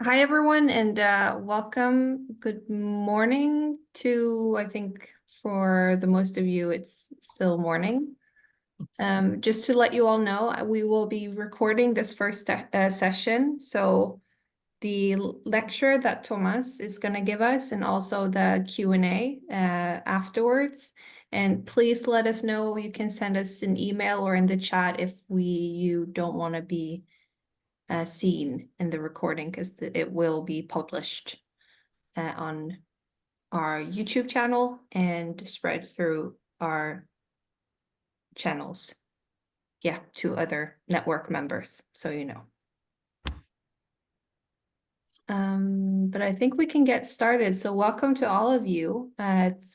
Hi, everyone, and welcome. Good morning to, I think for the most of you, it's still morning. Just to let you all know, we will be recording this first session. So the lecture that Tomas is going to give us and also the Q&A afterwards. And please let us know. You can send us an email or in the chat if you don't want to be seen in the recording because it will be published on our YouTube channel and spread through our channels. Yeah, to other network members, so you know. But I think we can get started. So welcome to all of you.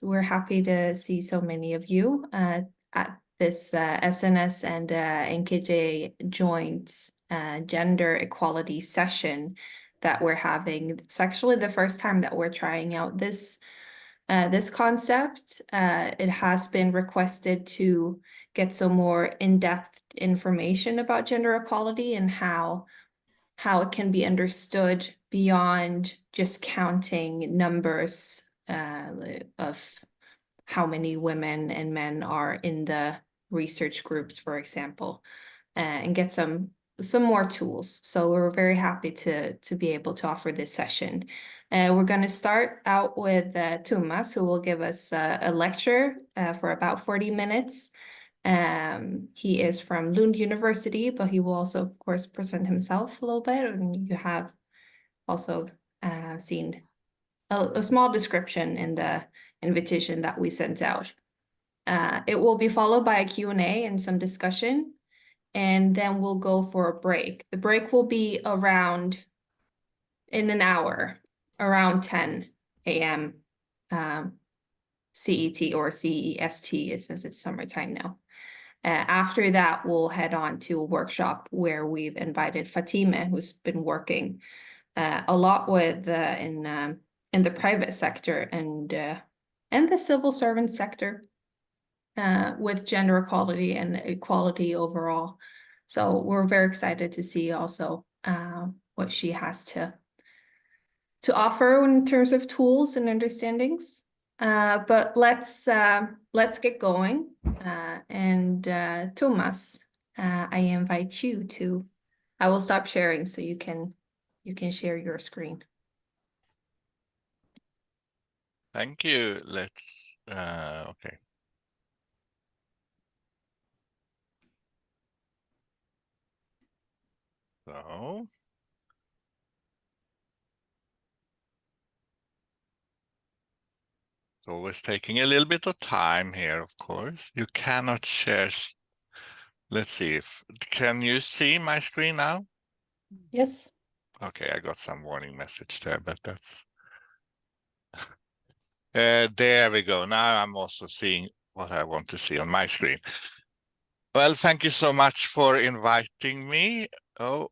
We're happy to see so many of you at this SNS and NKJ joint gender equality session that we're having. It's actually the first time that we're trying out this concept. It has been requested to get some more in-depth information about gender equality and how it can be understood beyond just counting numbers of how many women and men are in the research groups, for example, and get some more tools. So we're very happy to be able to offer this session. We're going to start out with Tomas, who will give us a lecture for about 40 minutes. He is from Lund University, but he will also, of course, present himself a little bit. And you have also seen a small description in the invitation that we sent out. It will be followed by a Q&A and some discussion, and then we'll go for a break. The break will be in an hour, around 10 a.m. CET or CEST, since it's summertime now. After that, we'll head on to a workshop where we've invited Fatime, who's been working a lot with in the private sector and the civil servant sector with gender equality and equality overall. So we're very excited to see also what she has to offer in terms of tools and understandings. But let's get going. Tomas, I invite you to. I will stop sharing so you can share your screen. Thank you. Let's okay. So it's always taking a little bit of time here, of course. You cannot share. Let's see can you see my screen now? Yes. Okay, I got some warning message there, but that's there we go. Now I'm also seeing what I want to see on my screen. Well, thank you so much for inviting me. Oh,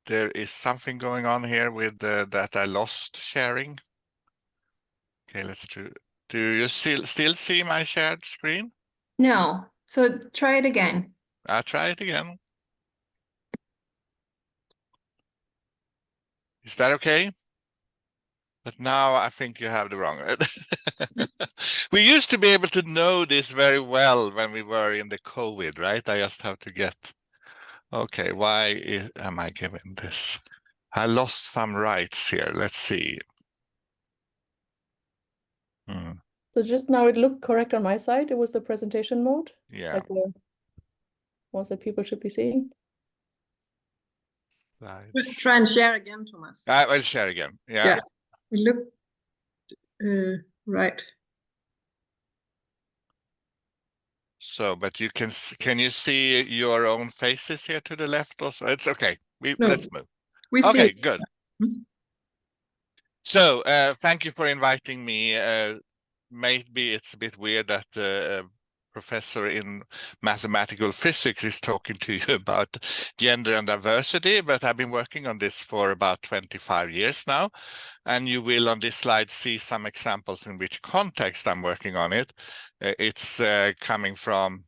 there is something going on here with that I lost sharing. Okay, let's do you still see my shared screen? No, so try it again. I'll try it again. Is that okay? But now I think you have the wrong. We used to be able to know this very well when we were in the COVID, right? I just have to get. Okay, why am I given this? I lost some rights here. Let's see. So just now it looked correct on my side. It was the presentation mode. Yeah. Like the ones that people should be seeing. Right. We'll try and share again, Thomas. I will share again. Yeah. We look right. So, but you can you see your own faces here to the left also? It's okay. Let's move. We okay, see. Good. So, thank you for inviting me. Maybe it's a bit weird that the professor in mathematical physics is talking to you about gender and diversity, but I've been working on this for about 25 years now. And you will on this slide see some examples in which context I'm working on it. It's coming from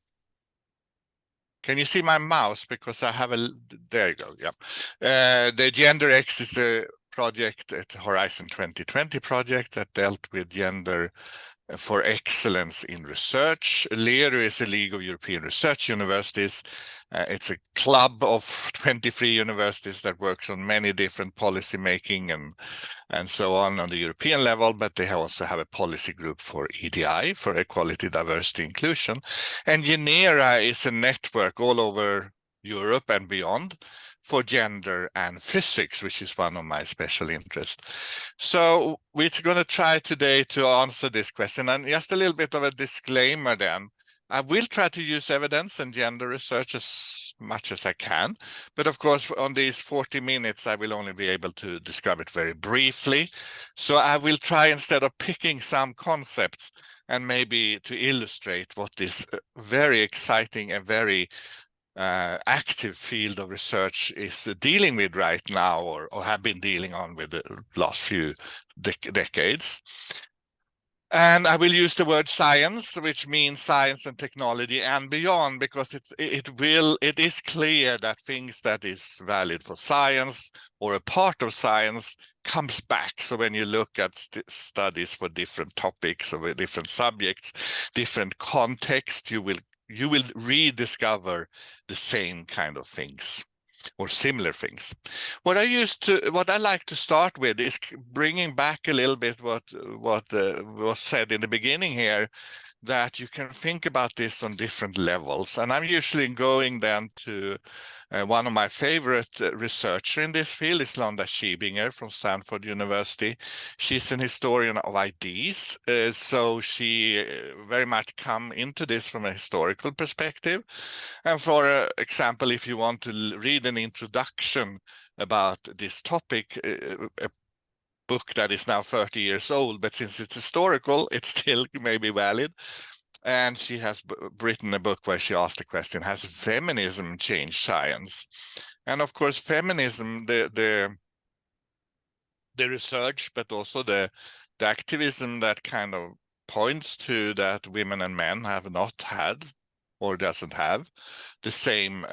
Can you see my mouse? Because I have there you go, yeah. The Gender X is a project at Horizon 2020 project that dealt with gender for excellence in research. LERU is a League of European Research Universities. It's a club of 23 universities that works on many different policy making and so on the European level, but they also have a policy group for EDI, for equality, diversity, inclusion. And GENERA is a network all over Europe and beyond for gender and physics, which is one of my special interests. So we're going to try today to answer this question. And just a little bit of a disclaimer then. I will try to use evidence and gender research as much as I can. But of course, on these 40 minutes, I will only be able to describe it very briefly. So I will try, instead of picking some concepts and maybe to illustrate what this very exciting and very active field of research is dealing with right now, or have been dealing on with the last few decades. And I will use the word science, which means science and technology and beyond, because it is clear that things that is valid for science or a part of science comes back. So when you look at studies for different topics or different subjects, different contexts, you will rediscover the same kind of things or similar things. What I like to start with is bringing back a little bit what was said in the beginning here, that you can think about this on different levels. And I'm usually going then to one of my favorite researchers in this field is Londa Schiebinger from Stanford University. She's an historian of ideas, so she very much come into this from a historical perspective. And for example, if you want to read an introduction about this topic, a book that is now 30 years old, but since it's historical, it's still maybe valid. And she has written a book where she asked the question, has feminism changed science? And of course, feminism, the research, but also the activism that kind of points to that women and men have not had or doesn't have the same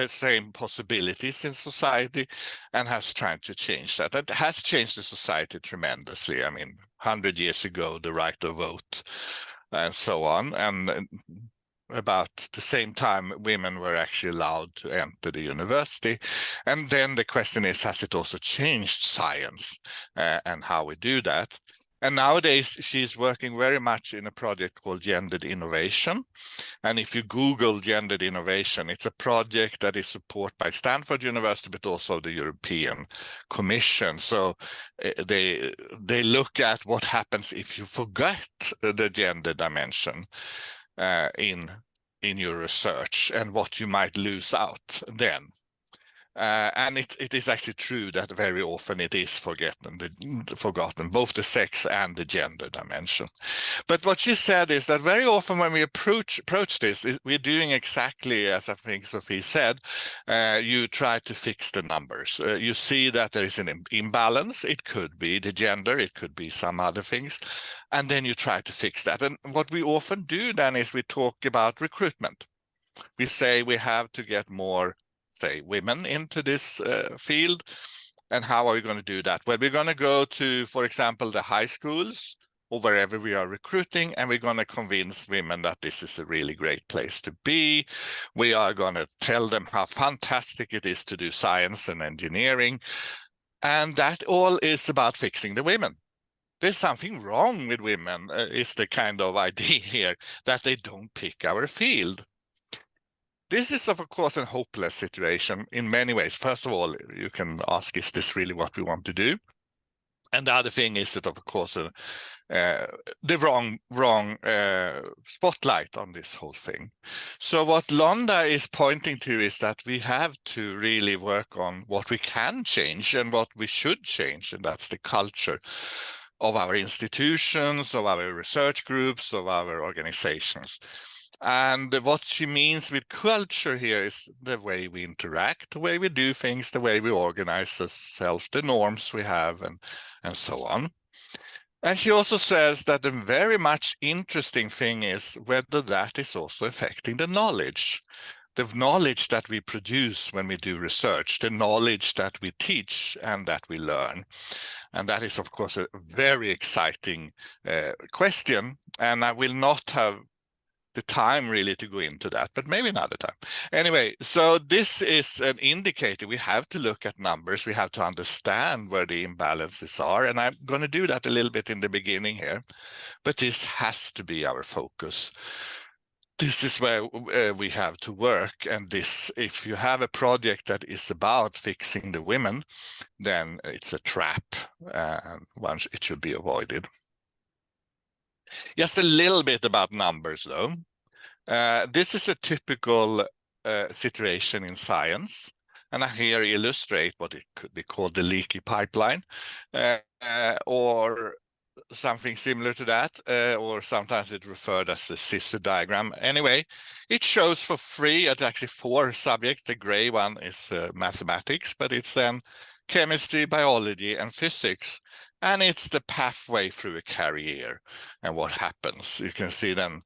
same possibilities in society, and has tried to change that. It has changed the society tremendously. I mean, 100 years ago, the right to vote and so on. And about the same time, women were actually allowed to enter the university. And then the question is, has it also changed science and how we do that? And nowadays, she's working very much in a project called Gendered Innovation. And if you Google Gendered Innovation, it's a project that is supported by Stanford University, but also the European Commission. So they look at what happens if you forget the gender dimension in your research and what you might lose out then. And it is actually true that very often it is forgotten, both the sex and the gender dimension. But what she said is that very often when we approach this, we're doing exactly as I think Sophie said. You try to fix the numbers. You see that there is an imbalance. It could be the gender, it could be some other things. And then you try to fix that. And what we often do then is we talk about recruitment. We say we have to get more, say, women into this field. And how are we going to do that? Well, we're going to go to, for example, the high schools or wherever we are recruiting, and we're going to convince women that this is a really great place to be. We are going to tell them how fantastic it is to do science and engineering. And that all is about fixing the women. There's something wrong with women, is the kind of idea here, that they don't pick our field. This is, of course, a hopeless situation in many ways. First of all, you can ask, is this really what we want to do? And the other thing is that, of course, the wrong spotlight on this whole thing. So what Londa is pointing to is that we have to really work on what we can change and what we should change, and that's the culture of our institutions, of our research groups, of our organizations. And what she means with culture here is the way we interact, the way we do things, the way we organize ourselves, the norms we have, and so on. And she also says that the very much interesting thing is whether that is also affecting the knowledge that we produce when we do research, the knowledge that we teach and that we learn. And that is, of course, a very exciting question. And I will not have the time really to go into that, but maybe another time. Anyway, so this is an indicator. We have to look at numbers. We have to understand where the imbalances are. And I'm going to do that a little bit in the beginning here, but this has to be our focus. This is where we have to work. And this, if you have a project that is about fixing the women, then it's a trap, and once it should be avoided. Just a little bit about numbers, though. This is a typical situation in science, and I here illustrate what it could be called the leaky pipeline, or something similar to that, or sometimes it's referred as the scissor diagram. Anyway, it shows for free at actually 4 subjects. The gray one is mathematics, but it's then chemistry, biology, and physics. And it's the pathway through a career and what happens. You can see then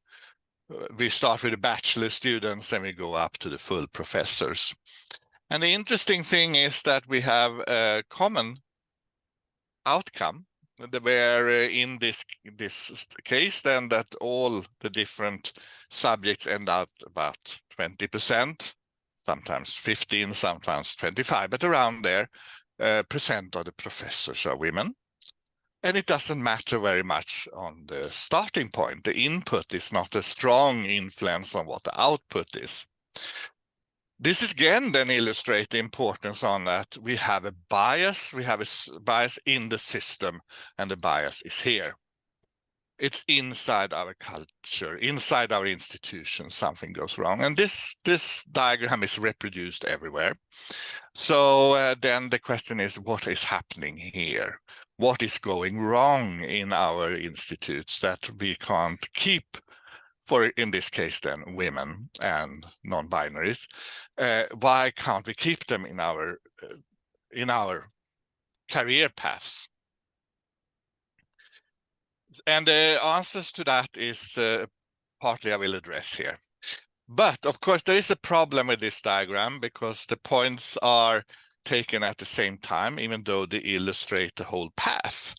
we start with the bachelor students and we go up to the full professors. And the interesting thing is that we have a common outcome, where in this case then that all the different subjects end out about 20%, sometimes 15, sometimes 25, but around there, percent of the professors are women. And it doesn't matter very much on the starting point. The input is not a strong influence on what the output is. This is again then illustrate the importance on that we have a bias. We have a bias in the system, and the bias is here. It's inside our culture, inside our institution, something goes wrong. And this diagram is reproduced everywhere. So then the question is, what is happening here? What is going wrong in our institutes that we can't keep, for in this case then women and non-binaries? Why can't we keep them in our career paths? And the answers to that is partly I will address here. But of course, there is a problem with this diagram because the points are taken at the same time, even though they illustrate the whole path.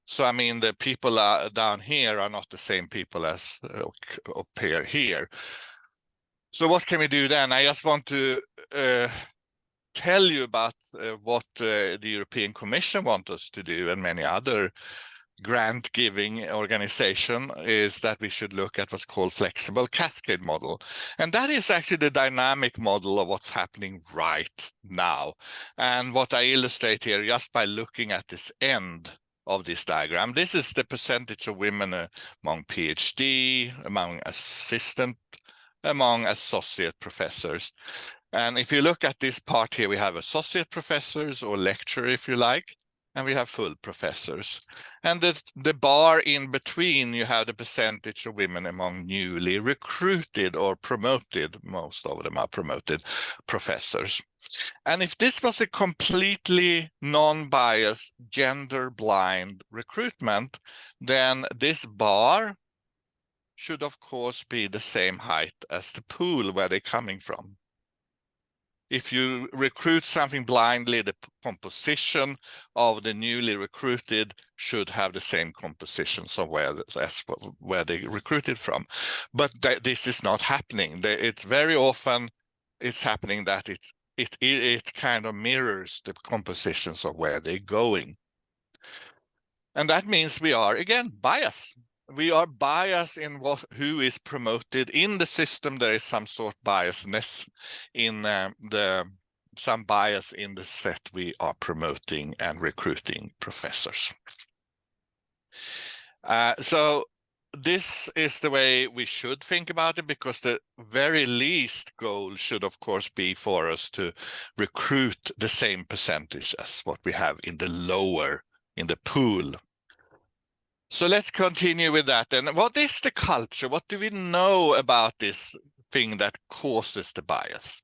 So, I mean, the people down here are not the same people as up here. So what can we do then? I just want to tell you about what the European Commission wants us to do, and many other grant-giving organization, is that we should look at what's called flexible cascade model. And that is actually the dynamic model of what's happening right now. And what I illustrate here, just by looking at this end of this diagram, this is the percentage of women among PhD, among assistant, among associate professors. And if you look at this part here, we have associate professors, or lecturer if you like, and we have full professors. And the bar in between, you have the percentage of women among newly recruited or promoted, most of them are promoted professors. And if this was a completely non-biased, gender-blind recruitment, then this bar should of course be the same height as the pool where they're coming from. If you recruit something blindly, the composition of the newly recruited should have the same composition somewhere as where they recruited from. But this is not happening. It's very often it's happening that it kind of mirrors the compositions of where they're going. And that means we are, again, biased. We are biased in who is promoted in the system. There is some sort of biasness in some bias in the set we are promoting and recruiting professors. So this is the way we should think about it, because the very least goal should of course be for us to recruit the same percentage as what we have in the pool. So let's continue with that. And what is the culture? What do we know about this thing that causes the bias?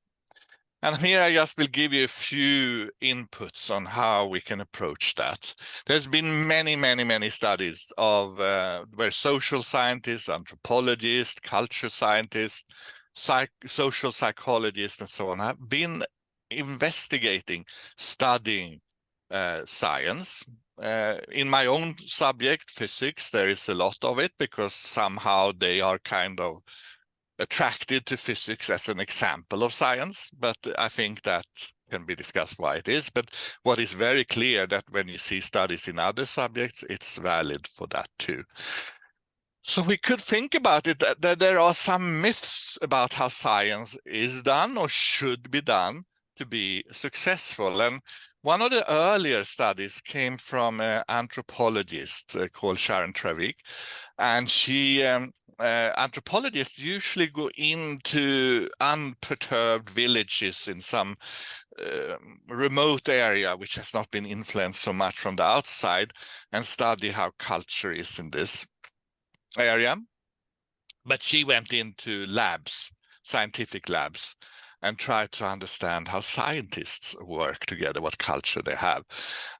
And here I just will give you a few inputs on how we can approach that. There's been many studies of where social scientists, anthropologists, culture scientists, social psychologists, and so on have been investigating, studying science. In my own subject, physics, there is a lot of it because somehow they are kind of attracted to physics as an example of science, but I think that can be discussed why it is. But what is very clear that when you see studies in other subjects, it's valid for that too. So we could think about it that there are some myths about how science is done or should be done to be successful. And one of the earlier studies came from an anthropologist called Sharon Travick, and she anthropologists usually go into unperturbed villages in some remote area which has not been influenced so much from the outside and study how culture is in this area. But she went into labs, scientific labs, and tried to understand how scientists work together, what culture they have.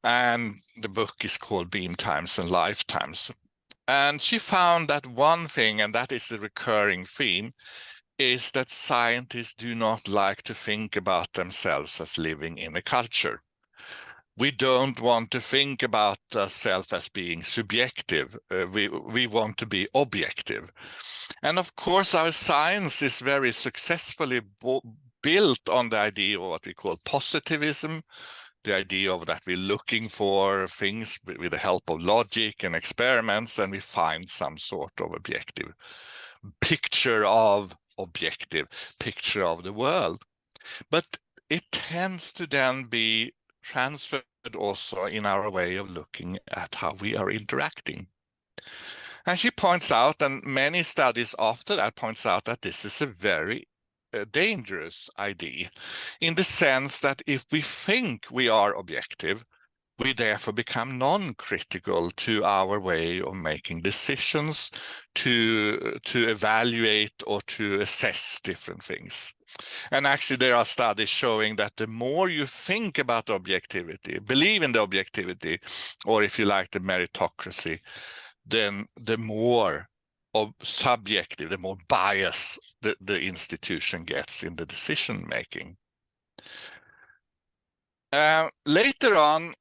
And the book is called Beam Times and Lifetimes. And she found that one thing, and that is a recurring theme, is that scientists do not like to think about themselves as living in a culture. We don't want to think about ourselves as being subjective. We want to be objective. And of course, our science is very successfully built on the idea of what we call positivism, the idea of that we're looking for things with the help of logic and experiments, and we find some sort of objective picture of the world. But it tends to then be transferred also in our way of looking at how we are interacting. And she points out, and many studies after that points out, that this is a very dangerous idea, in the sense that if we think we are objective, we therefore become non-critical to our way of making decisions, to evaluate or to assess different things. And actually there are studies showing that the more you think about objectivity, believe in the objectivity, or if you like the meritocracy, then the more subjective, the more bias the institution gets in the decision making. Later on,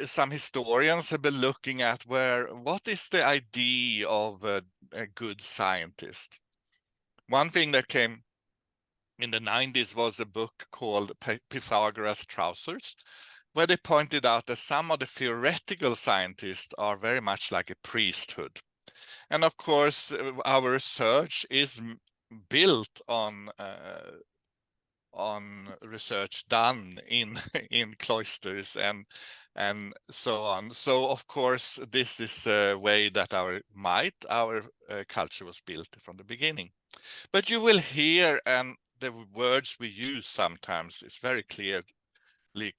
some historians have been looking at what is the idea of a good scientist. One thing that came in the 90s was a book called Pythagoras' Trousers, where they pointed out that some of the theoretical scientists are very much like a priesthood. And of course, our research is built on research done in cloisters and so on. So of course, this is a way that our culture was built from the beginning. But you will hear, and the words we use sometimes is very clearly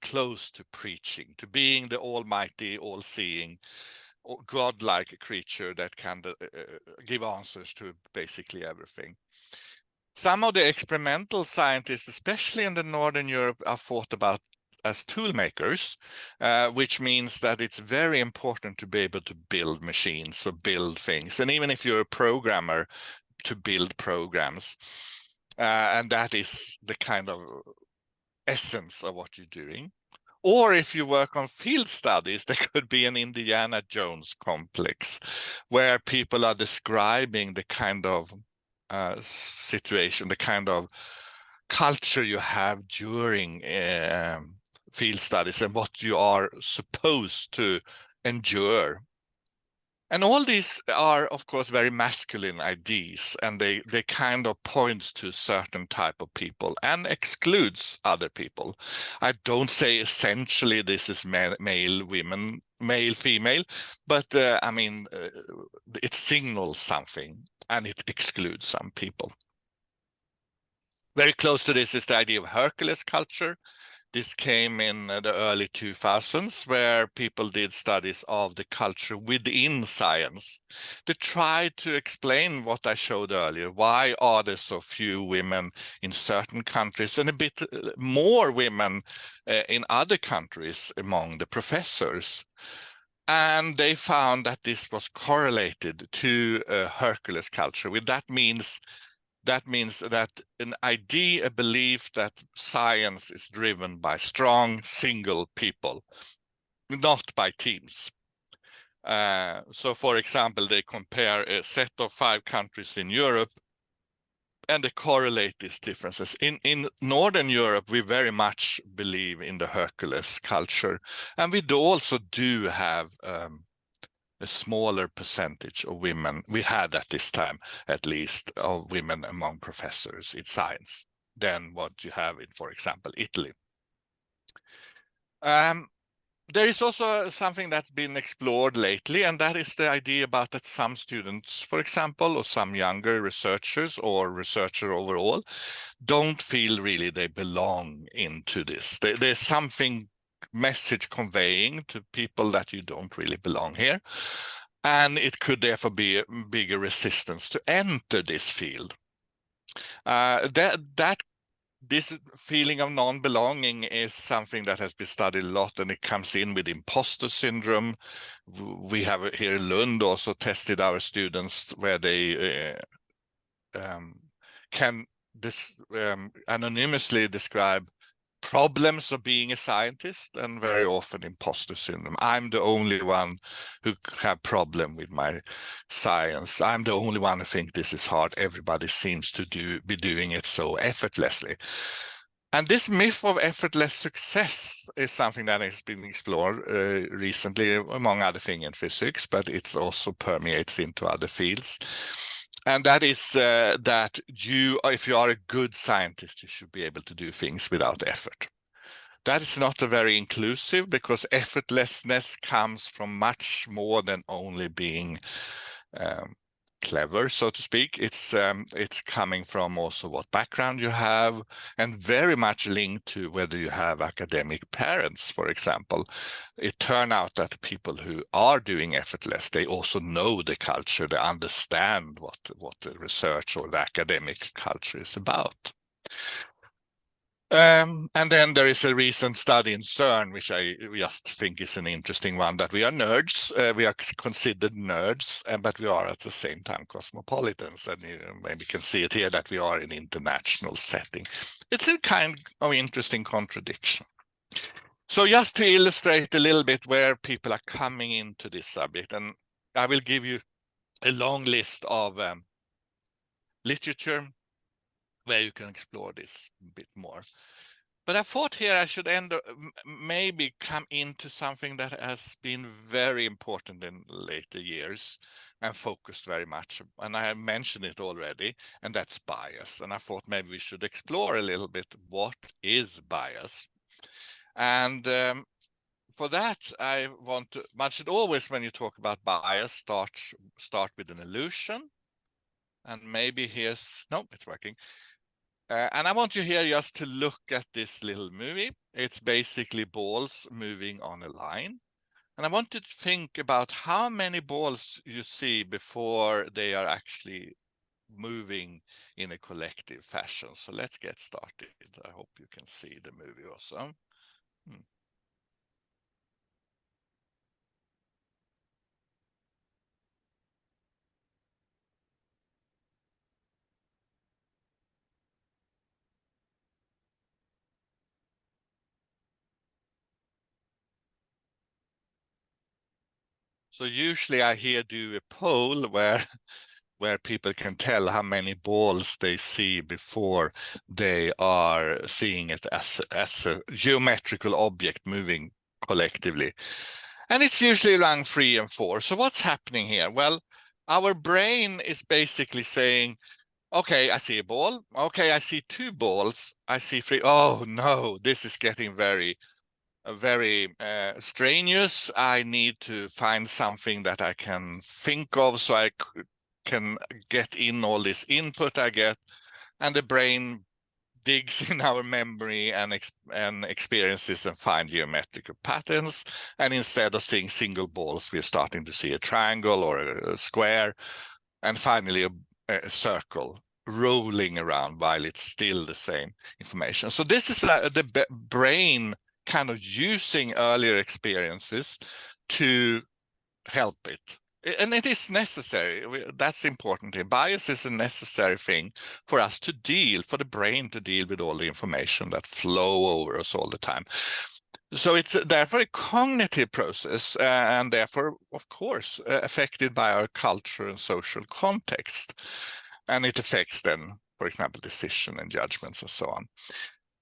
close to preaching, to being the almighty, all-seeing, godlike creature that can give answers to basically everything. Some of the experimental scientists, especially in the Northern Europe, are thought about as tool makers, which means that it's very important to be able to build machines or build things. And even if you're a programmer, to build programs. And that is the kind of essence of what you're doing. Or if you work on field studies, there could be an Indiana Jones complex where people are describing the kind of situation, the kind of culture you have during field studies and what you are supposed to endure. And all these are, of course, very masculine ideas, and they kind of points to a certain type of people and excludes other people. I don't say essentially this is male, women, male, female, but I mean, it signals something and it excludes some people. Very close to this is the idea of Hercules culture, This came in the early 2000s, where people did studies of the culture within science to try to explain what I showed earlier. Why are there so few women in certain countries and a bit more women in other countries among the professors? And they found that this was correlated to Hercules culture. That means that an idea, a belief that science is driven by strong single people, not by teams. So, for example, they compare a set of 5 countries in Europe, and they correlate these differences. In Northern Europe, we very much believe in the Hercules culture, and we also do have a smaller percentage of women, we had at this time at least, of women among professors in science than what you have in, for example, Italy. There is also something that's been explored lately, and that is the idea about that some students, for example, or some younger researchers or researcher overall, don't feel really they belong into this. There's something message conveying to people that you don't really belong here. And it could therefore be a bigger resistance to enter this field. This feeling of non-belonging is something that has been studied a lot, and it comes in with imposter syndrome. We have here in Lund also tested our students where they can anonymously describe problems of being a scientist, and very often imposter syndrome. I'm the only one who have problem with my science. I'm the only one who think this is hard. Everybody seems to be doing it so effortlessly. And this myth of effortless success is something that has been explored recently, among other things in physics, but it also permeates into other fields. And that is that if you are a good scientist, you should be able to do things without effort. That is not a very inclusive, because effortlessness comes from much more than only being clever, so to speak. It's coming from also what background you have, and very much linked to whether you have academic parents, for example. It turned out that people who are doing effortless, they also know the culture, they understand what the research or the academic culture is about. And then there is a recent study in CERN, which I just think is an interesting one, that we are nerds, we are considered nerds, but we are at the same time cosmopolitans. And you maybe can see it here that we are in international setting. It's a kind of interesting contradiction. So just to illustrate a little bit where people are coming into this subject, and I will give you a long list of literature where you can explore this a bit more. But I thought here I should maybe come into something that has been very important in later years and focused very much. And I have mentioned it already, and that's bias. And I thought maybe we should explore a little bit what is bias. And for that, I want to, one should always, when you talk about bias, start with an illusion. And maybe no, it's working. And I want you here just to look at this little movie. It's basically balls moving on a line. And I want you to think about how many balls you see before they are actually moving in a collective fashion. So let's get started. I hope you can see the movie also. So usually I here do a poll where people can tell how many balls they see before they are seeing it as a geometrical object moving collectively. And it's usually around 3 and 4. So what's happening here? Well, our brain is basically saying, okay, I see a ball. Okay, I see 2 balls. I see 3. Oh no, this is getting very strenuous. I need to find something that I can think of so I can get in all this input I get. And the brain digs in our memory and experiences and find geometrical patterns. And instead of seeing single balls, we're starting to see a triangle or a square, and finally a circle rolling around while it's still the same information. So this is the brain kind of using earlier experiences to help it. And it is necessary. That's important here. Bias is a necessary thing for us to deal, for the brain to deal with all the information that flow over us all the time. So it's therefore a cognitive process, and therefore, of course, affected by our culture and social context. And it affects then, for example, decision and judgments and so on.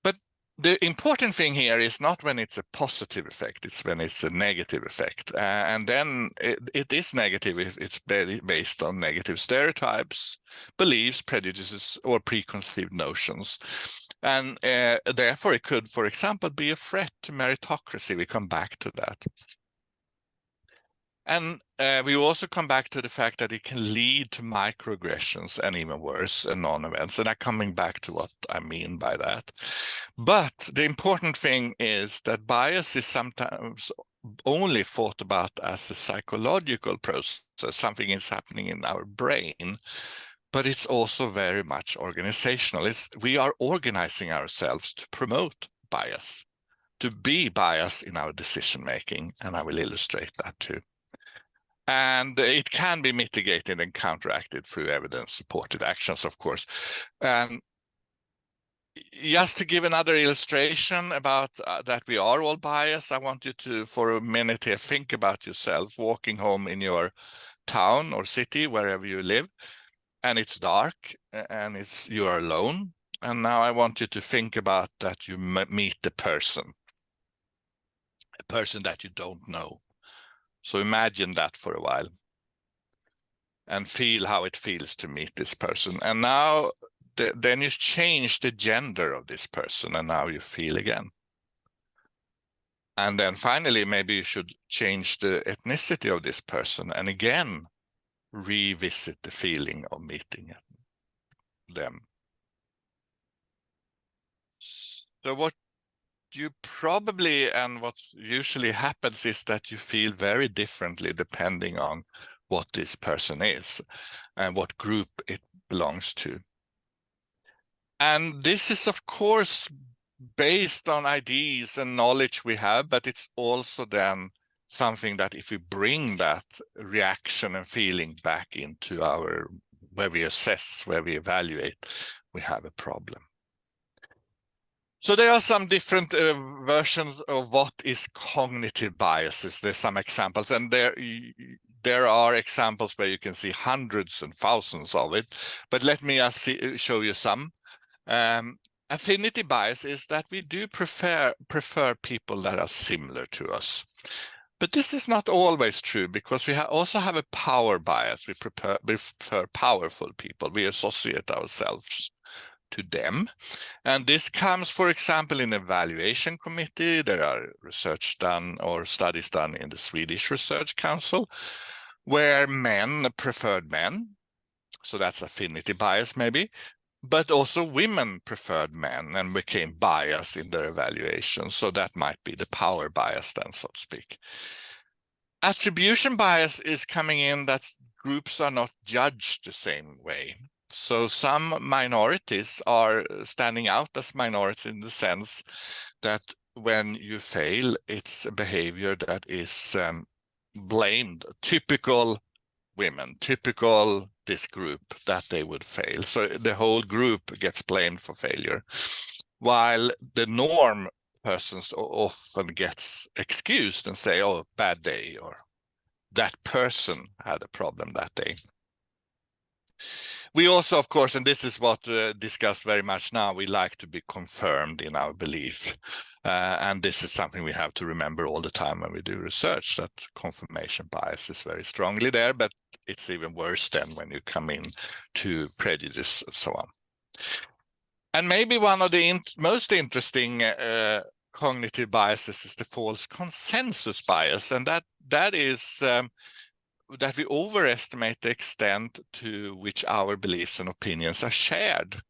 But the important thing here is not when it's a positive effect, it's when it's a negative effect. And then it is negative if it's based on negative stereotypes, beliefs, prejudices, or preconceived notions. And therefore it could, for example, be a threat to meritocracy. We come back to that. And we also come back to the fact that it can lead to microaggressions and even worse, non-events. And I'm coming back to what I mean by that. But the important thing is that bias is sometimes only thought about as a psychological process. Something is happening in our brain, but it's also very much organizational. We are organizing ourselves to promote bias, to be biased in our decision making. And I will illustrate that too. And it can be mitigated and counteracted through evidence-supported actions, of course. Just to give another illustration about that we are all biased, I want you to, for a minute here, think about yourself walking home in your town or city, wherever you live, and it's dark, and you are alone. And now I want you to think about that you meet a person that you don't know. So imagine that for a while and feel how it feels to meet this person. And now then you change the gender of this person, and now you feel again. And then finally, maybe you should change the ethnicity of this person, and again, revisit the feeling of meeting them. So what you probably, and what usually happens, is that you feel very differently depending on what this person is and what group it belongs to. And this is, of course, based on ideas and knowledge we have, but it's also then something that if we bring that reaction and feeling back into where we assess, where we evaluate, we have a problem. So there are some different versions of what is cognitive biases. There's some examples, and there are examples where you can see hundreds and thousands of it. But let me show you some. Affinity bias is that we do prefer people that are similar to us. But this is not always true, because we also have a power bias. We prefer powerful people. We associate ourselves to them. And this comes, for example, in evaluation committee. There are research done or studies done in the Swedish Research Council where men preferred men. So that's affinity bias maybe. But also women preferred men and became biased in their evaluation. So that might be the power bias then, so to speak. Attribution bias is coming in that groups are not judged the same way. So some minorities are standing out as minorities in the sense that when you fail, it's a behavior that is blamed. Typical women, typical this group, that they would fail. So the whole group gets blamed for failure, while the norm persons often gets excused and say, oh, bad day, or that person had a problem that day. We also, of course, and this is what discussed very much now, we like to be confirmed in our belief. And this is something we have to remember all the time when we do research, that confirmation bias is very strongly there, but it's even worse then when you come in to prejudice and so on. And maybe one of the most interesting cognitive biases is the false consensus bias. And that is that we overestimate the extent to which our beliefs and opinions are shared.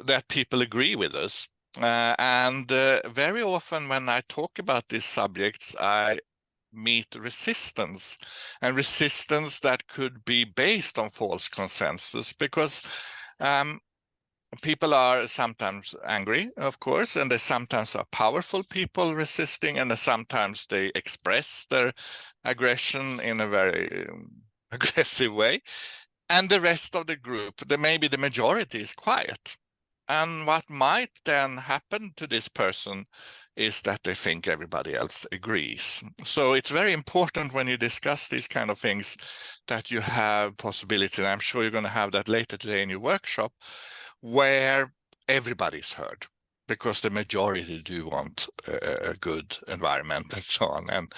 that people agree with us. And very often when I talk about these subjects, I meet resistance, and resistance that could be based on false consensus, because people are sometimes angry, of course, and they sometimes are powerful people resisting, and sometimes they express their aggression in a very aggressive way. And the rest of the group, maybe the majority, is quiet. And what might then happen to this person is that they think everybody else agrees. So it's very important when you discuss these kind of things that you have possibility, and I'm sure you're going to have that later today in your workshop, where everybody's heard, because the majority do want a good environment and so on, and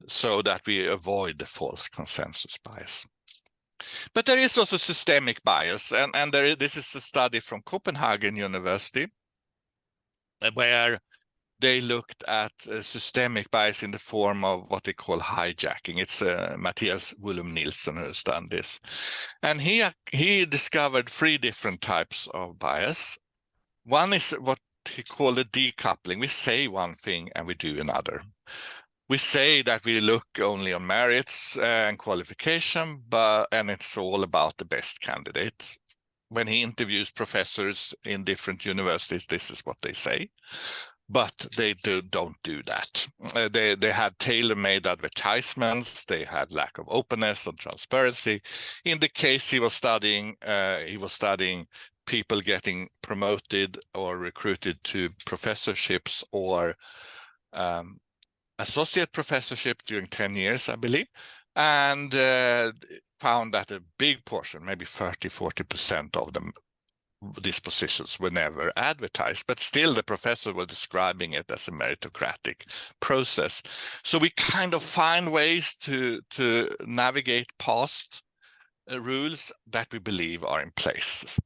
so that we avoid the false consensus bias. But there is also systemic bias, and this is a study from Copenhagen University, where they looked at systemic bias in the form of what they call hijacking. It's Matthias Willum Nielsen who has done this. And he discovered 3 different types of bias. One is what he called a decoupling. We say one thing and we do another. We say that we look only on merits and qualification, and it's all about the best candidate. When he interviews professors in different universities, this is what they say. But they don't do that. They had tailor-made advertisements. They had lack of openness and transparency. In the case he was studying people getting promoted or recruited to professorships or associate professorship during 10 years, I believe, and found that a big portion, maybe 30–40% of them, these positions were never advertised, but still the professor was describing it as a meritocratic process. So we kind of find ways to navigate past rules that we believe are in place.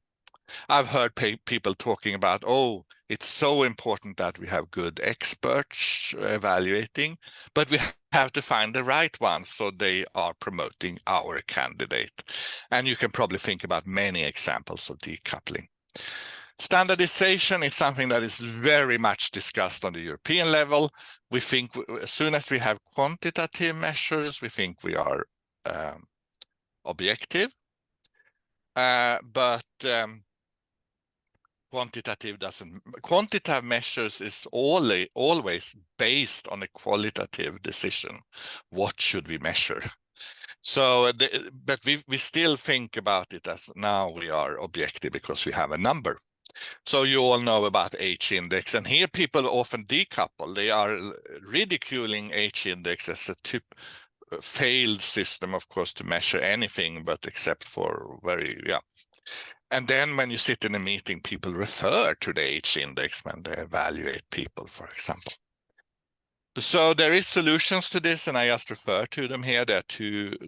I've heard people talking about, oh, it's so important that we have good experts evaluating, but we have to find the right ones so they are promoting our candidate. And you can probably think about many examples of decoupling. Standardization is something that is very much discussed on the European level. We think as soon as we have quantitative measures, we think we are objective. But quantitative measures is always based on a qualitative decision. What should we measure? So, but we still think about it as now we are objective because we have a number. So you all know about H-index, and here people often decouple. They are ridiculing H-index as a failed system, of course, to measure anything, but except for And then when you sit in a meeting, people refer to the H-index when they evaluate people, for example. So there is solutions to this, and I just refer to them here. There are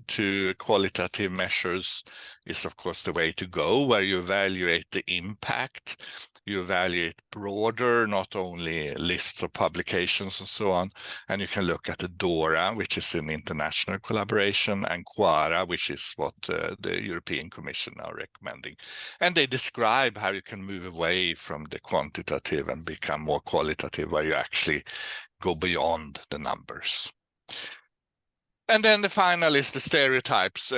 two qualitative measures is, of course, the way to go, where you evaluate the impact. You evaluate broader, not only lists of publications and so on. And you can look at the DORA, which is an international collaboration, and QUARA, which is what the European Commission are recommending. And they describe how you can move away from the quantitative and become more qualitative, where you actually go beyond the numbers. And then the final is the stereotypes.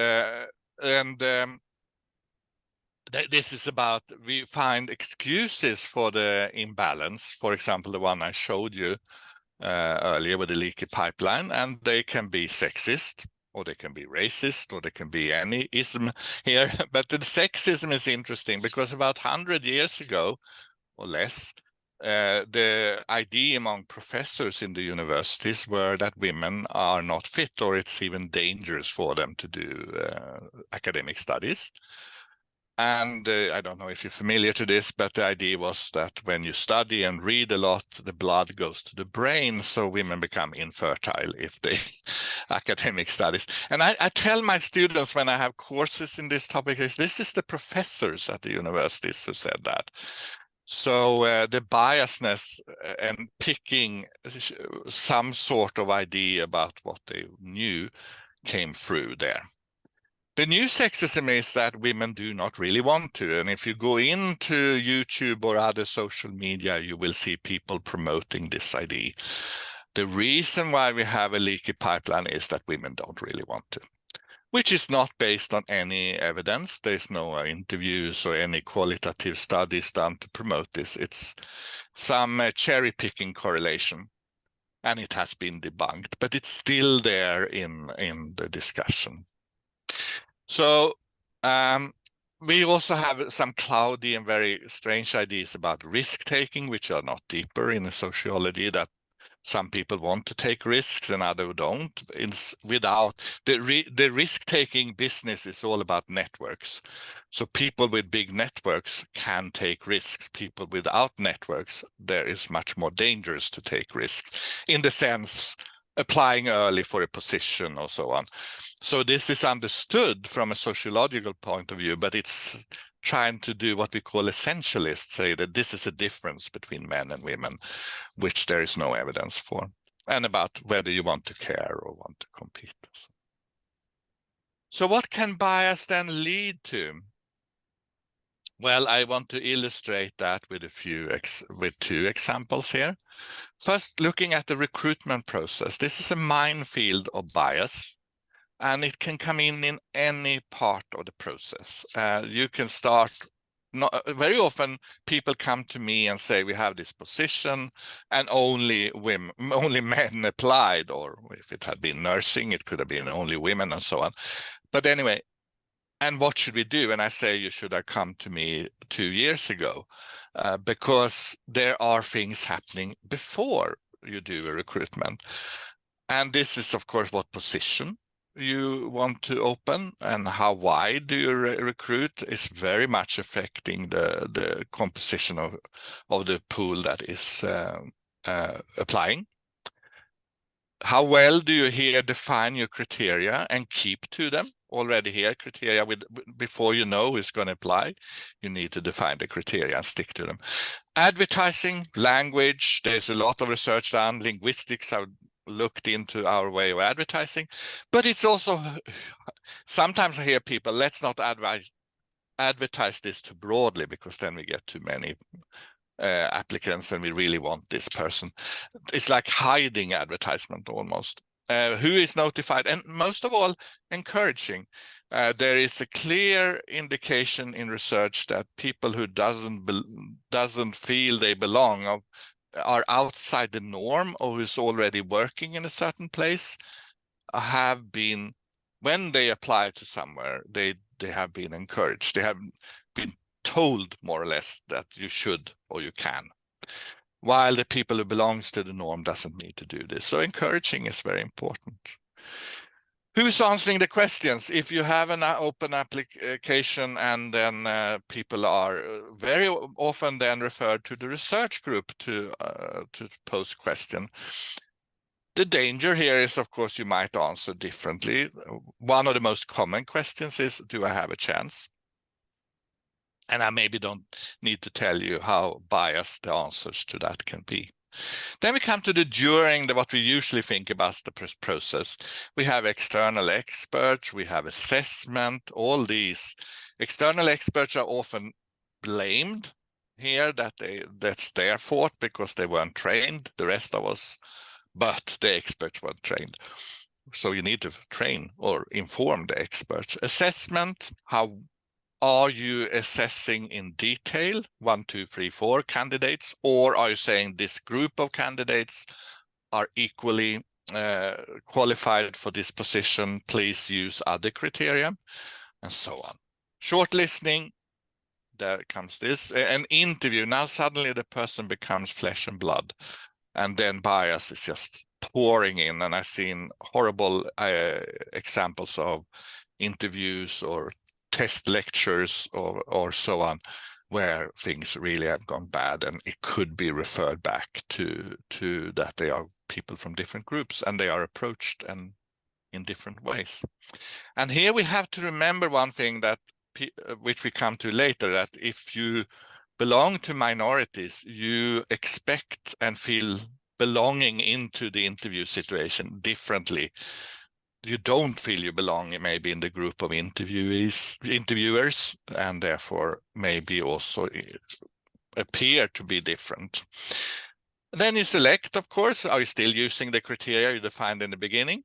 This is about, we find excuses for the imbalance. For example, the one I showed you earlier with the leaky pipeline, and they can be sexist, or they can be racist, or they can be any ism here. But the sexism is interesting because about 100 years ago or less, the idea among professors in the universities were that women are not fit, or it's even dangerous for them to do academic studies. And I don't know if you're familiar to this, but the idea was that when you study and read a lot, the blood goes to the brain, so women become infertile if they academic studies. And I tell my students when I have courses in this topic, this is the professors at the universities who said that. So the biasness and picking some sort of idea about what they knew came through there. The new sexism is that women do not really want to. And if you go into YouTube or other social media, you will see people promoting this idea. The reason why we have a leaky pipeline is that women don't really want to, which is not based on any evidence. There's no interviews or any qualitative studies done to promote this. It's some cherry-picking correlation, and it has been debunked, but it's still there in the discussion. So we also have some cloudy and very strange ideas about risk-taking, which are not deeper in the sociology, that some people want to take risks and others don't. Without the risk-taking business is all about networks. So people with big networks can take risks. People without networks, there is much more dangerous to take risks, in the sense applying early for a position or so on. So this is understood from a sociological point of view, but it's trying to do what we call essentialists, say that this is a difference between men and women, which there is no evidence for, and about whether you want to care or want to compete. So what can bias then lead to? Well, I want to illustrate that with with two examples here. First, looking at the recruitment process. This is a minefield of bias, and it can come in any part of the process. You can start, very often people come to me and say, we have this position and only men applied, or if it had been nursing, it could have been only women and so on. But anyway, and what should we do? And I say, you should have come to me 2 years ago, because there are things happening before you do a recruitment. And this is, of course, what position you want to open and how wide do you recruit is very much affecting the composition of the pool that is applying. How well do you here define your criteria and keep to them? Already here, criteria before you know who's going to apply, you need to define the criteria and stick to them. Advertising, language, there's a lot of research done. Linguistics have looked into our way of advertising, but it's also, sometimes I hear people, let's not advertise this too broadly, because then we get too many applicants and we really want this person. It's like hiding advertisement almost. Who is notified, and most of all, encouraging. There is a clear indication in research that people who doesn't feel they belong are outside the norm, or who's already working in a certain place, have been, when they apply to somewhere, they have been encouraged. They have been told more or less that you should or you can, while the people who belongs to the norm doesn't need to do this. So encouraging is very important. Who's answering the questions? If you have an open application and then people are very often then referred to the research group to post question. The danger here is, of course, you might answer differently. One of the most common questions is, do I have a chance? And I maybe don't need to tell you how biased the answers to that can be. Then we come to what we usually think about the process. We have external experts, we have assessment, all these. External experts are often blamed here, that's their fault because they weren't trained, the rest of us, but the experts weren't trained. So you need to train or inform the experts. Assessment, how are you assessing in detail 1, 2, 3, 4 candidates, or are you saying this group of candidates are equally qualified for this position? Please use other criteria, and so on. Shortlisting, there comes this. An interview, now suddenly the person becomes flesh and blood, and then bias is just pouring in. And I've seen horrible examples of interviews or test lectures or so on, where things really have gone bad, and it could be referred back to that they are people from different groups and they are approached and in different ways. And here we have to remember one thing that which we come to later, that if you belong to minorities, you expect and feel belonging into the interview situation differently you don't feel you belong maybe in the group of interviewers, and therefore maybe also appear to be different. Then you select, of course, are you still using the criteria you defined in the beginning?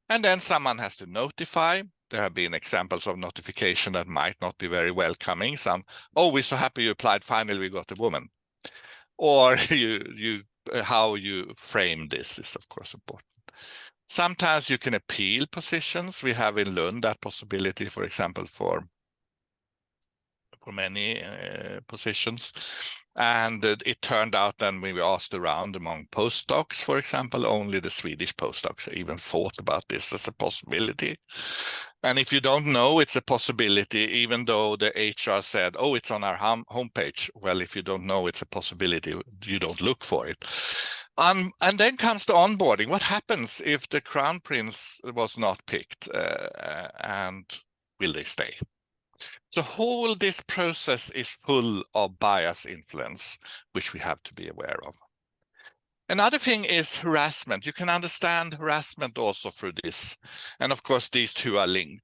And then someone has to notify. There have been examples of notification that might not be very welcoming. Some, oh, we're so happy you applied, finally we got a woman. Or how you frame this is, of course, important. Sometimes you can appeal positions. We have in Lund that possibility, for example, for many positions. And it turned out then when we asked around among postdocs, for example, only the Swedish postdocs even thought about this as a possibility. And if you don't know it's a possibility, even though the HR said, oh, it's on our homepage. Well, if you don't know it's a possibility, you don't look for it. And then comes the onboarding. What happens if the Crown Prince was not picked, and will they stay? So whole this process is full of bias influence, which we have to be aware of. Another thing is harassment. You can understand harassment also through this. And of course, these two are linked.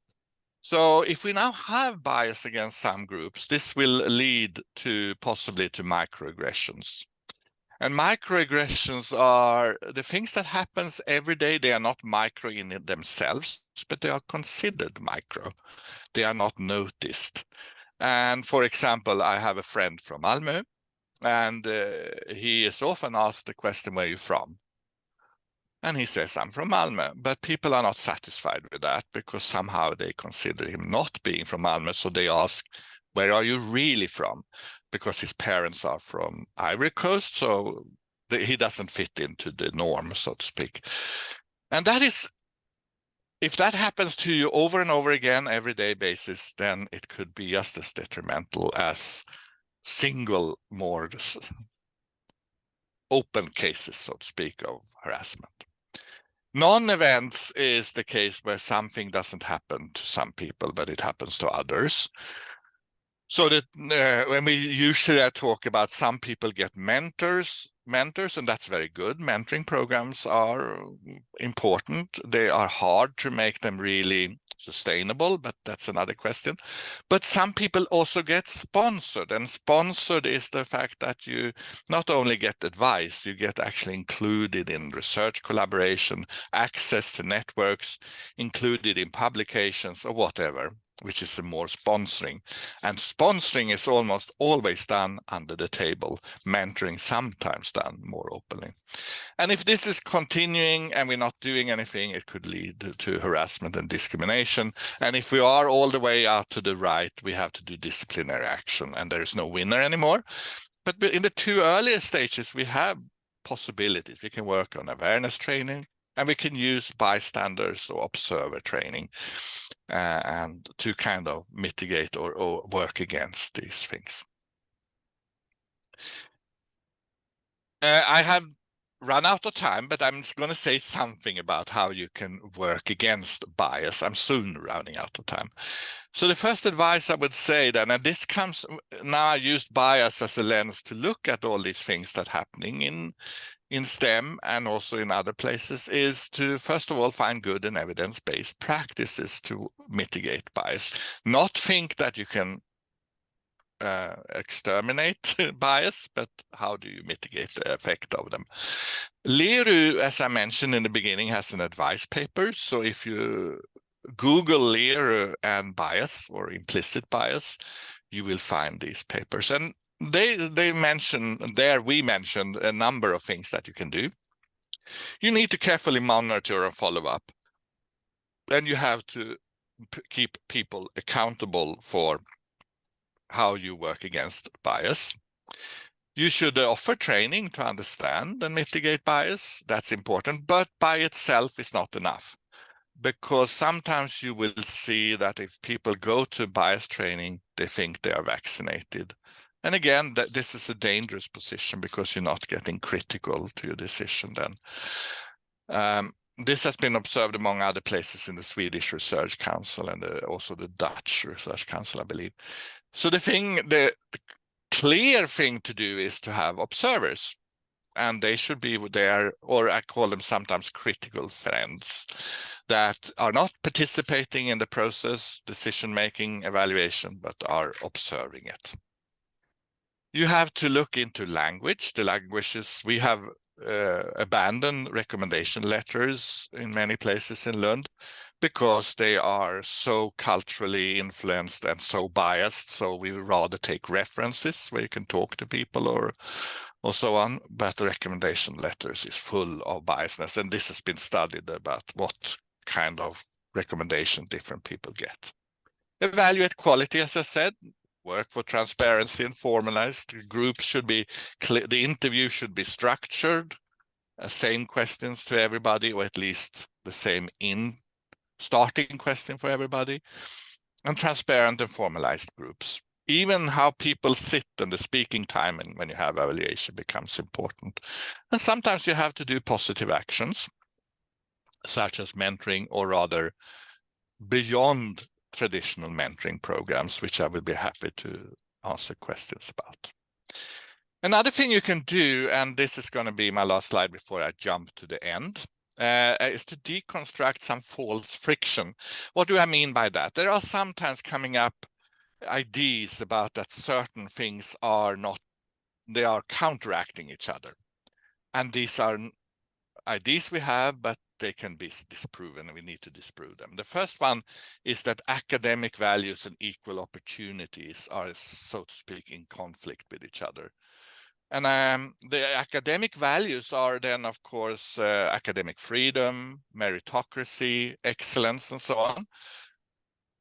So if we now have bias against some groups, this will lead to possibly to microaggressions. And microaggressions are the things that happens every day. They are not micro in themselves, but they are considered micro. They are not noticed. And for example, I have a friend from Malmö, and he is often asked the question, where are you from? And he says, I'm from Malmö, but people are not satisfied with that because somehow they consider him not being from Malmö. So they ask, where are you really from? Because his parents are from Ivory Coast, so he doesn't fit into the norm, so to speak. And that is, if that happens to you over and over again, everyday basis, then it could be just as detrimental as single, more open cases, so to speak, of harassment. Non-events is the case where something doesn't happen to some people, but it happens to others. So that when we usually talk about some people get mentors, and that's very good. Mentoring programs are important. They are hard to make them really sustainable, but that's another question. But some people also get sponsored, and sponsored is the fact that you not only get advice, you get actually included in research collaboration, access to networks, included in publications or whatever, which is the more sponsoring. And sponsoring is almost always done under the table, mentoring sometimes done more openly. And if this is continuing and we're not doing anything, it could lead to harassment and discrimination. And if we are all the way out to the right, we have to do disciplinary action, and there is no winner anymore. But in the two earlier stages, we have possibilities. We can work on awareness training, and we can use bystanders or observer training and to kind of mitigate or work against these things. I have run out of time, but I'm going to say something about how you can work against bias. I'm soon running out of time. So the first advice I would say then, and this comes now, I used bias as a lens to look at all these things that are happening in STEM and also in other places, is to first of all find good and evidence-based practices to mitigate bias. Not think that you can exterminate bias, but how do you mitigate the effect of them? Leru, as I mentioned in the beginning, has an advice paper. So if you Google Leru and bias or implicit bias, you will find these papers. And they mention there, we mentioned a number of things that you can do. You need to carefully monitor and follow up. Then you have to keep people accountable for how you work against bias. You should offer training to understand and mitigate bias. That's important, but by itself is not enough. Because sometimes you will see that if people go to bias training, they think they are vaccinated. And again, this is a dangerous position because you're not getting critical to your decision then. This has been observed among other places in the Swedish Research Council and also the Dutch Research Council, I believe. So the clear thing to do is to have observers. and they should be there, or I call them sometimes critical friends, that are not participating in the process, decision-making, evaluation, but are observing it. You have to look into language. The languages, we have abandoned recommendation letters in many places in Lund because they are so culturally influenced and so biased. So we would rather take references where you can talk to people or so on. But the recommendation letters is full of biasness. And this has been studied about what kind of recommendation different people get. Evaluate quality, as I said. Work for transparency and formalized. The group should be clear. The interview should be structured. Same questions to everybody, or at least the same starting question for everybody. And transparent and formalized groups. Even how people sit and the speaking time and when you have evaluation becomes important. And sometimes you have to do positive actions, such as mentoring, or rather beyond traditional mentoring programs, which I will be happy to answer questions about. Another thing you can do, and this is going to be my last slide before I jump to the end, is to deconstruct some false friction. What do I mean by that? There are sometimes coming up ideas about that certain things are not, they are counteracting each other. And these are ideas we have, but they can be disproven, and we need to disprove them. The first one is that academic values and equal opportunities are, so to speak, in conflict with each other. And the academic values are then, of course, academic freedom, meritocracy, excellence, and so on.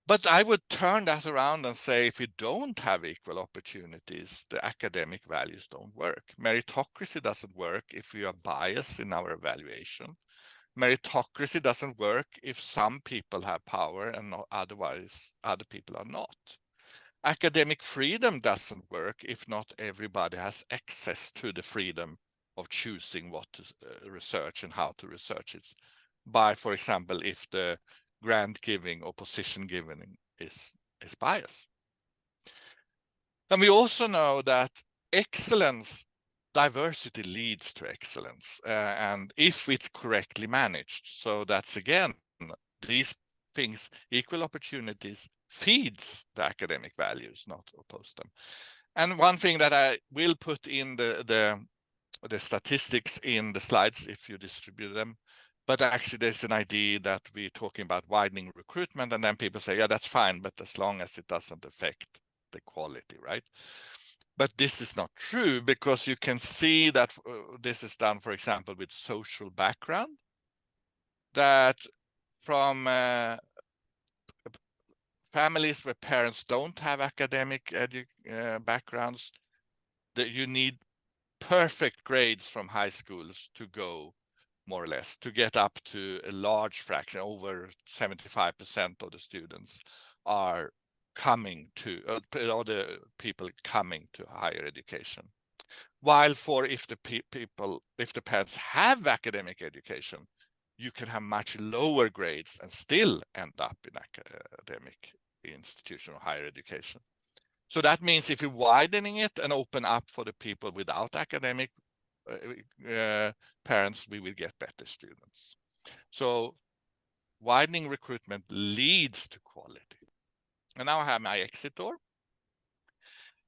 But I would turn that around and say, if you don't have equal opportunities, the academic values don't work. Meritocracy doesn't work if we are biased in our evaluation. Meritocracy doesn't work if some people have power and otherwise other people are not. Academic freedom doesn't work if not everybody has access to the freedom of choosing what to research and how to research it. By, for example, if the grant giving or position giving is biased. And we also know that excellence, diversity leads to excellence, and if it's correctly managed. So that's, again, these things, equal opportunities feeds the academic values, not oppose them. And one thing that I will put in the statistics in the slides if you distribute them, but actually there's an idea that we're talking about widening recruitment, and then people say, yeah, that's fine, but as long as it doesn't affect the quality, right? But this is not true, because you can see that this is done, for example, with social background, that from families where parents don't have academic backgrounds, that you need perfect grades from high schools to go, more or less, to get up to a large fraction. Over 75% of the students are coming to, or the people coming to higher education. While for if the parents have academic education, you can have much lower grades and still end up in academic institution or higher education. So that means if you're widening it and open up for the people without academic parents, we will get better students. So widening recruitment leads to quality. And now I have my exit door.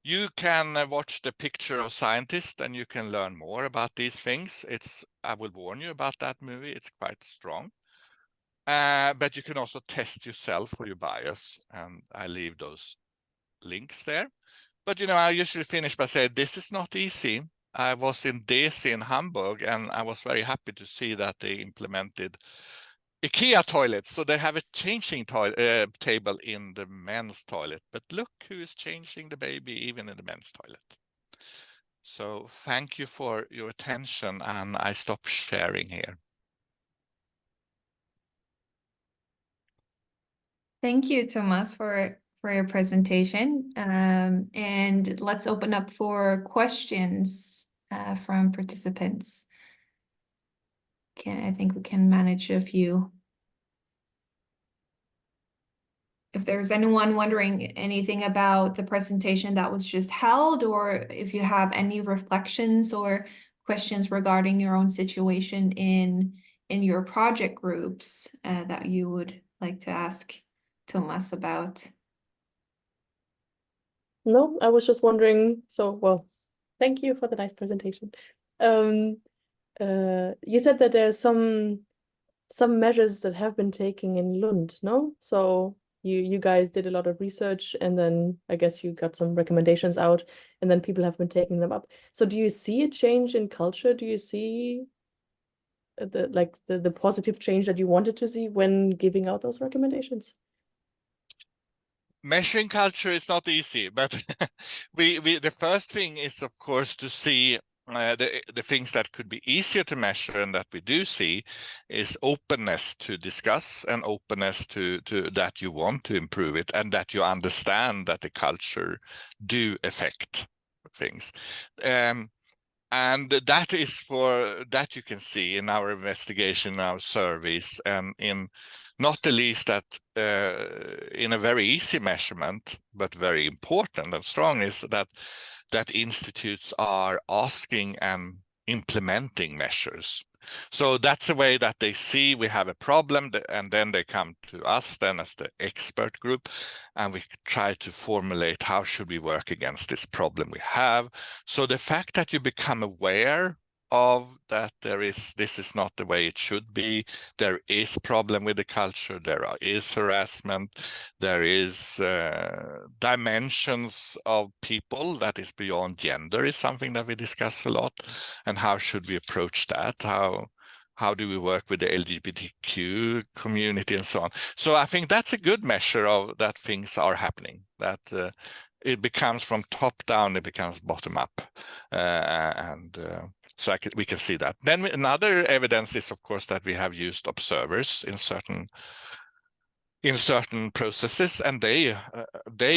You can watch the Picture of Scientists and you can learn more about these things. I will warn you about that movie. It's quite strong. But you can also test yourself for your bias, and I leave those links there. But I usually finish by saying this is not easy. I was in DC in Hamburg, and I was very happy to see that they implemented IKEA toilets. So they have a changing table in the men's toilet. But look who is changing the baby even in the men's toilet. So thank you for your attention, and I stop sharing here. Thank you, Tomas, for your presentation. And let's open up for questions from participants. I think we can manage a few. If there's anyone wondering anything about the presentation that was just held, or if you have any reflections or questions regarding your own situation in your project groups that you would like to ask Tomas about? No, I was just wondering. So, well, thank you for the nice presentation. You said that there's some measures that have been taken in Lund, no? So you guys did a lot of research, and then I guess you got some recommendations out, and then people have been taking them up. So do you see a change in culture? Do you see the positive change that you wanted to see when giving out those recommendations? Measuring culture is not easy, but the first thing is, of course, to see the things that could be easier to measure and that we do see is openness to discuss and openness to that you want to improve it and that you understand that the culture do affect things. And that is for that you can see in our investigation, our surveys, and in not the least that in a very easy measurement, but very important and strong, is that institutes are asking and implementing measures. So that's a way that they see we have a problem, and then they come to us then as the expert group, and we try to formulate how should we work against this problem we have. So the fact that you become aware of that this is not the way it should be, there is problem with the culture, is harassment, there is dimensions of people that is beyond gender is something that we discuss a lot, and how should we approach that, how do we work with the LGBTQ community and so on. So I think that's a good measure of that things are happening, that it becomes from top down, it becomes bottom up. So we can see that. Then another evidence is, of course, that we have used observers in certain processes, and they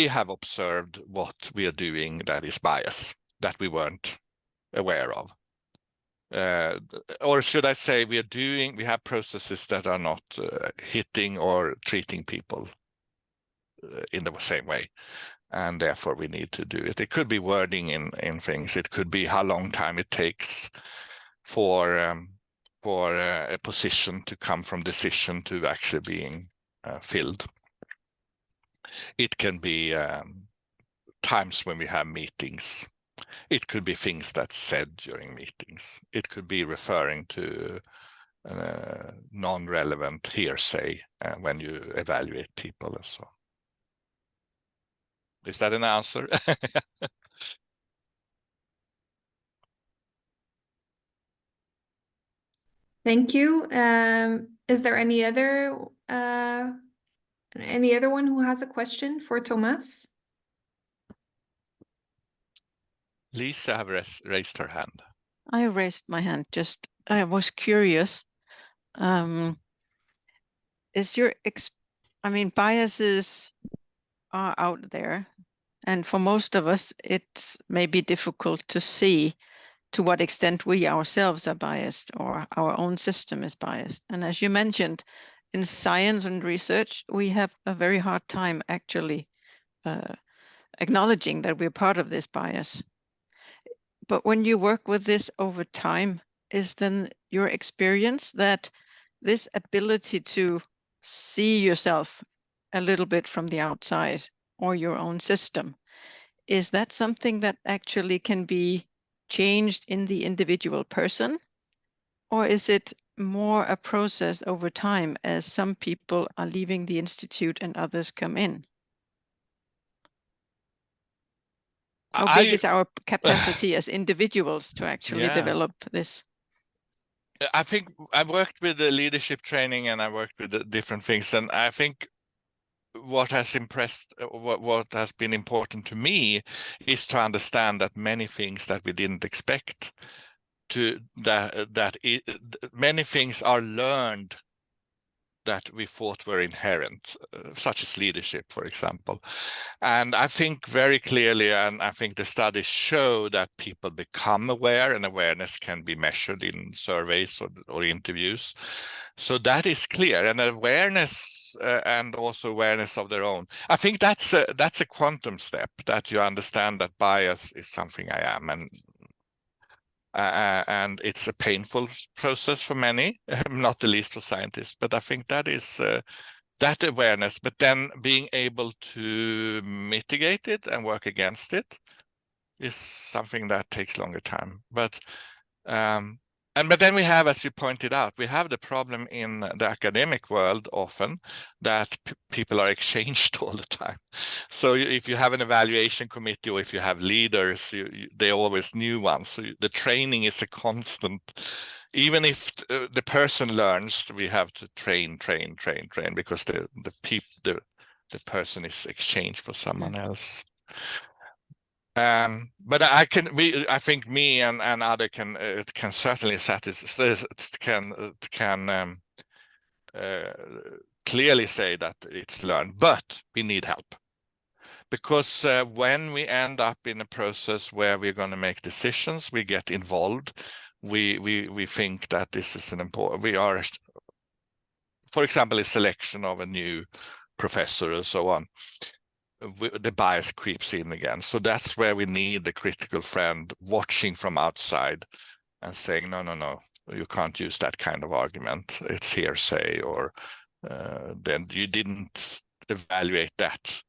have observed what we are doing that is bias, that we weren't aware of. Or should I say we have processes that are not hitting or treating people in the same way. And therefore we need to do it. It could be wording in things. It could be how long time it takes for a position to come from decision to actually being filled. It can be times when we have meetings. It could be things that's said during meetings. It could be referring to non-relevant hearsay when you evaluate people and so on. Is that an answer? Thank you. Is there any other one who has a question for Tomas? Lisa have raised her hand. I raised my hand. I was curious. Biases are out there, and for most of us, it's maybe difficult to see to what extent we ourselves are biased or our own system is biased. And as you mentioned, in science and research, we have a very hard time actually acknowledging that we're part of this bias. But when you work with this over time, is then your experience that this ability to see yourself a little bit from the outside or your own system, is that something that actually can be changed in the individual person? Or is it more a process over time as some people are leaving the institute and others come in? How big is our capacity as individuals to actually develop this? I think I've worked with the leadership training and I worked with the different things, and I think what has been important to me is to understand that many things that we didn't expect many things are learned that we thought were inherent, such as leadership, for example. And I think very clearly, and I think the studies show that people become aware, and awareness can be measured in surveys or interviews. So that is clear, and awareness and also awareness of their own. I think that's a quantum step, that you understand that bias is something I am, and it's a painful process for many, not the least for scientists. But I think that is that awareness, but then being able to mitigate it and work against it is something that takes longer time. But then we have, as you pointed out, we have the problem in the academic world often that people are exchanged all the time. So if you have an evaluation committee or if you have leaders, they're always new ones. So the training is a constant. Even if the person learns, we have to train because the person is exchanged for someone else. But I think me and other can certainly clearly say that it's learned, but we need help, because when we end up in a process where we're going to make decisions, we get involved. We think that this is an important. We are, for example, a selection of a new professor and so on. The bias creeps in again. So that's where we need the critical friend watching from outside and saying, no, you can't use that kind of argument. It's hearsay, or then you didn't evaluate that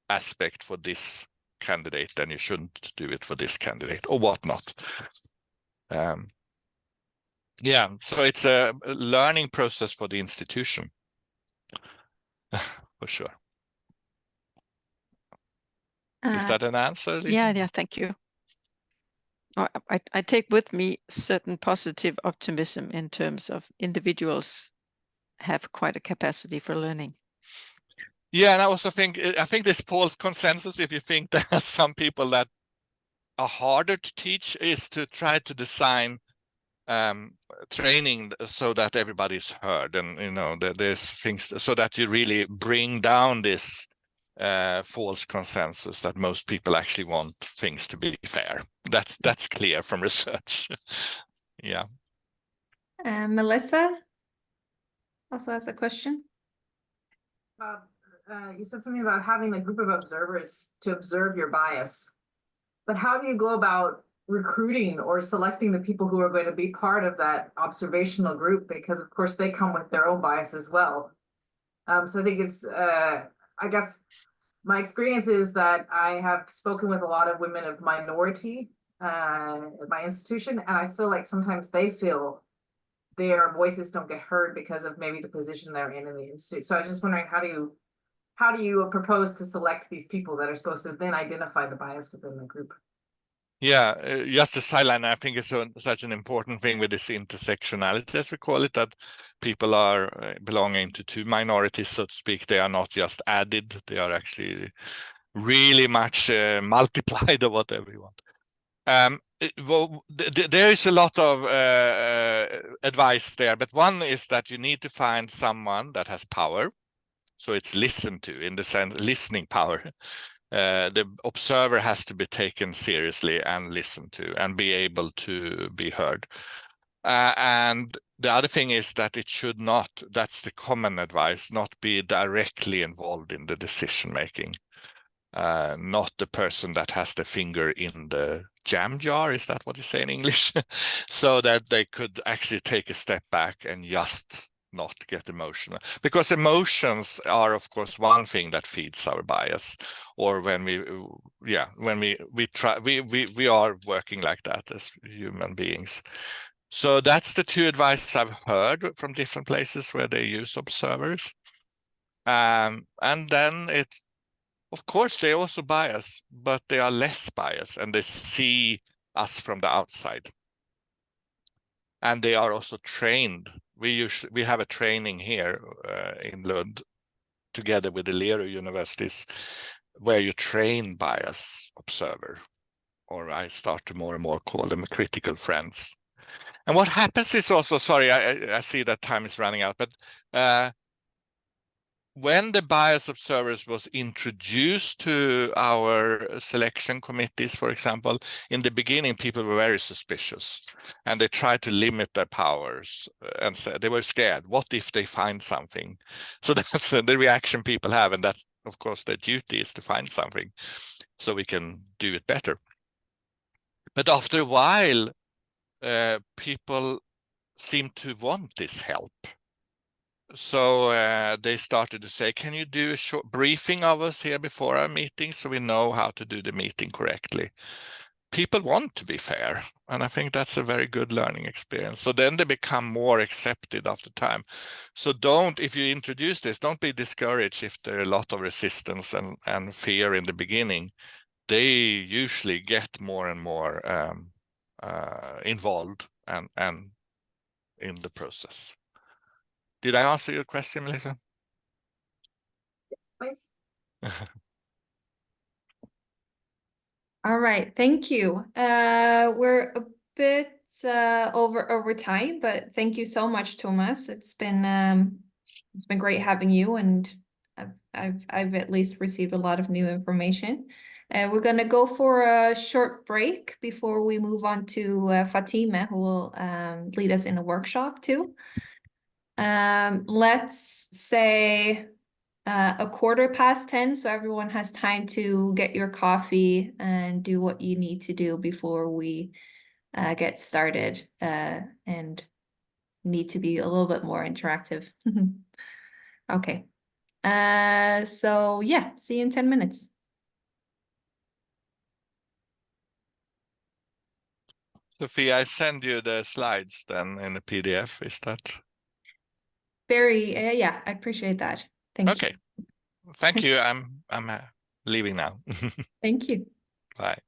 aspect for this candidate, then you shouldn't do it for this candidate, or whatnot. Yeah, so it's a learning process for the institution, for sure. Is that an answer, Lisa? Yeah, thank you. I take with me certain positive optimism in terms of individuals have quite a capacity for learning. Yeah, and I also think this false consensus, if you think there are some people that are harder to teach, is to try to design training so that everybody's heard, and there's things so that you really bring down this false consensus that most people actually want things to be fair. That's clear from research. Yeah. Melissa also has a question. You said something about having a group of observers to observe your bias, but how do you go about recruiting or selecting the people who are going to be part of that observational group? Because of course they come with their own bias as well. So I think it's, I guess my experience is that I have spoken with a lot of women of minority at my institution, and I feel like sometimes they feel their voices don't get heard because of maybe the position they're in the institute. So I was just wondering, how do you propose to select these people that are supposed to then identify the bias within the group? Yeah, just a sideline, I think it's such an important thing with this intersectionality, as we call it, that people are belonging to two minorities, so to speak. They are not just added, they are actually really much multiplied, or whatever you want. Well, there is a lot of advice there, but one is that you need to find someone that has power. So it's listened to, in the sense, listening power. The observer has to be taken seriously and listened to and be able to be heard. And the other thing is that it should not, that's the common advice, not be directly involved in the decision making. Not the person that has the finger in the jam jar, is that what you say in English? So that they could actually take a step back and just not get emotional, because emotions are of course one thing that feeds our bias, or when we are working like that as human beings. So that's the two advice I've heard from different places where they use observers. And then it's, of course, they also bias, but they are less biased and they see us from the outside. And they are also trained. We have a training here in Lund, together with the Lero universities, where you train bias observer, or I start to more and more call them critical friends. And what happens is also, sorry, I see that time is running out, but when the bias observers was introduced to our selection committees, for example, in the beginning, people were very suspicious and they tried to limit their powers and said they were scared. What if they find something? So that's the reaction people have. And that's, of course, their duty is to find something so we can do it better. But after a while, people seem to want this help. So they started to say, can you do a short briefing of us here before our meeting so we know how to do the meeting correctly? People want to be fair, and I think that's a very good learning experience. So then they become more accepted after time. So if you introduce this, don't be discouraged if there are a lot of resistance and fear in the beginning. They usually get more and more involved and in the process. Did I answer your question, Melissa? Please. All right, thank you. We're a bit over time, but thank you so much, Tomas. It's been great having you, and I've at least received a lot of new information. We're gonna go for a short break before we move on to Fatima, who will lead us in a workshop too. Let's say 10:15, so everyone has time to get your coffee and do what you need to do before we get started and need to be a little bit more interactive. Okay. So yeah, see you in 10 minutes. Sophia, I send you the slides then in the PDF, is that? Very, yeah, I appreciate that. Thank Okay. you. Thank you. I'm leaving now. Thank you. Bye.